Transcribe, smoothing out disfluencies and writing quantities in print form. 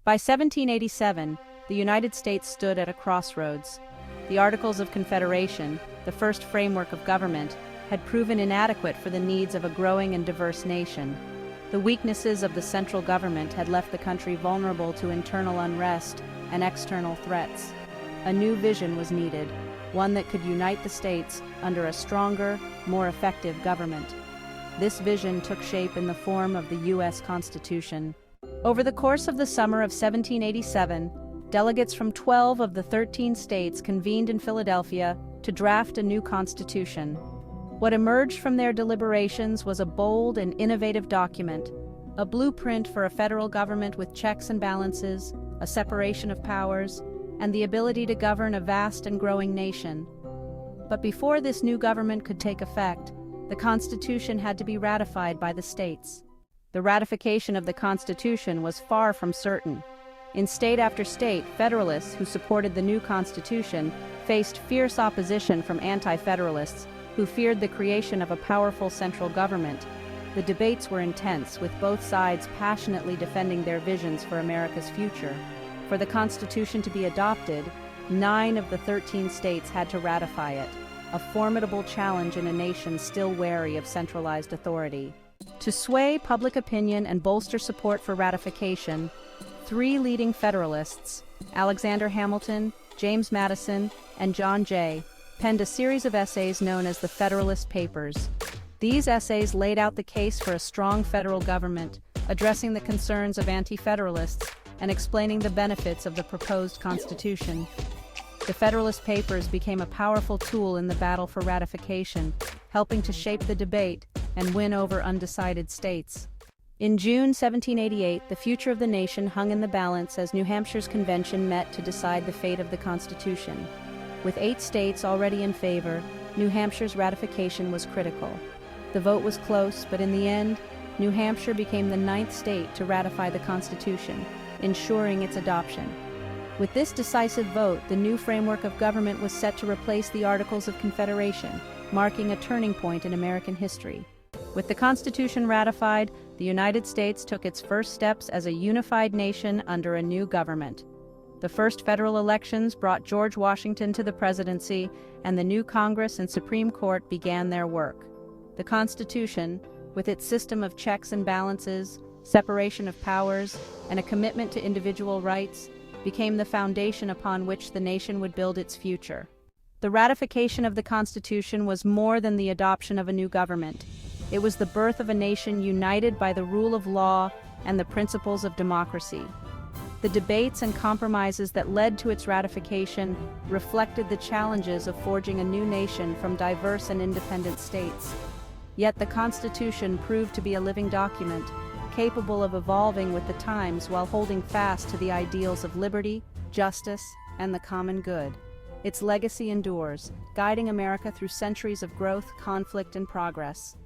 By 1787, the United States stood at a crossroads. The Articles of Confederation, the first framework of government, had proven inadequate for the needs of a growing and diverse nation. The weaknesses of the central government had left the country vulnerable to internal unrest and external threats. A new vision was needed, one that could unite the states under a stronger, more effective government. This vision took shape in the form of the U.S. Constitution. Over the course of the summer of 1787, delegates from 12 of the 13 states convened in Philadelphia to draft a new constitution. What emerged from their deliberations was a bold and innovative document, a blueprint for a federal government with checks and balances, a separation of powers, and the ability to govern a vast and growing nation. But before this new government could take effect, the Constitution had to be ratified by the states. The ratification of the Constitution was far from certain. In state after state, Federalists who supported the new Constitution faced fierce opposition from anti-Federalists who feared the creation of a powerful central government. The debates were intense, with both sides passionately defending their visions for America's future. For the Constitution to be adopted, 9 of the 13 states had to ratify it, a formidable challenge in a nation still wary of centralized authority. To sway public opinion and bolster support for ratification, 3 leading Federalists, Alexander Hamilton, James Madison, and John Jay, penned a series of essays known as the Federalist Papers. These essays laid out the case for a strong federal government, addressing the concerns of anti-Federalists and explaining the benefits of the proposed Constitution. The Federalist Papers became a powerful tool in the battle for ratification, helping to shape the debate and win over undecided states. In June 1788, the future of the nation hung in the balance as New Hampshire's convention met to decide the fate of the Constitution. With 8 states already in favor, New Hampshire's ratification was critical. The vote was close, but in the end, New Hampshire became the 9th state to ratify the Constitution, ensuring its adoption. With this decisive vote, the new framework of government was set to replace the Articles of Confederation, marking a turning point in American history. With the Constitution ratified, the United States took its first steps as a unified nation under a new government. The first federal elections brought George Washington to the presidency, and the new Congress and Supreme Court began their work. The Constitution, with its system of checks and balances, separation of powers, and a commitment to individual rights, became the foundation upon which the nation would build its future. The ratification of the Constitution was more than the adoption of a new government. It was the birth of a nation united by the rule of law and the principles of democracy. The debates and compromises that led to its ratification reflected the challenges of forging a new nation from diverse and independent states. Yet the Constitution proved to be a living document, capable of evolving with the times while holding fast to the ideals of liberty, justice, and the common good. Its legacy endures, guiding America through centuries of growth, conflict, and progress.